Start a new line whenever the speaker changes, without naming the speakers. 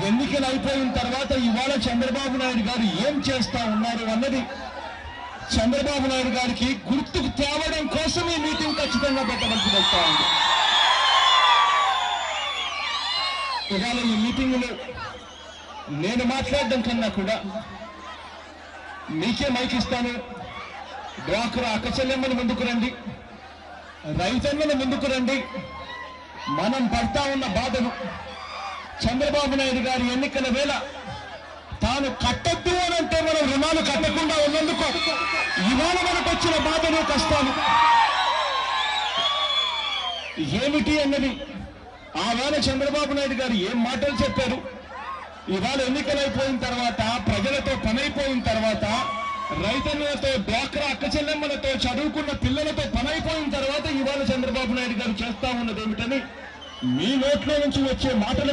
ఎన్నికలు అయిపోయిన తర్వాత ఇవాళ చంద్రబాబు నాయుడు గారు ఏం చేస్తా ఉన్నారు అన్నది చంద్రబాబు నాయుడు గారికి గుర్తుకు తేవడం కోసం ఈ మీటింగ్ ఖచ్చితంగా పెట్టవలసి వస్తా ఉంది. ఇవాళ ఈ మీటింగ్లో నేను మాట్లాడడం కన్నా కూడా మీకే మైక్ ఇస్తాను. డ్వాక్రా అక్క చెల్లెమ్మని ముందుకు రండి, రైతన్నలు ముందుకు రండి. మనం పడతా ఉన్న బాధను చంద్రబాబు నాయుడు గారి ఎన్నికల వేళ తాను కట్టద్దు అని అంటే మనం రుణాలు కట్టకుండా ఉన్నందుకు ఇవాళ మనకు వచ్చిన బాధలు కష్టాలు ఏమిటి అన్నది ఆ వేళ చంద్రబాబు నాయుడు గారు ఏం మాటలు చెప్పారు. ఇవాళ ఎన్నికలైపోయిన తర్వాత, ప్రజలతో పనైపోయిన తర్వాత, రైతన్నలతో, డ్వాక్రా అక్క చెల్లెమ్మలతో, చదువుకున్న పిల్లలతో పనైపోయిన తర్వాత ఇవాళ చంద్రబాబు నాయుడు గారు చేస్తా ఉన్నది ఏమిటని మీ నోట్లో నుంచి వచ్చే మాటలు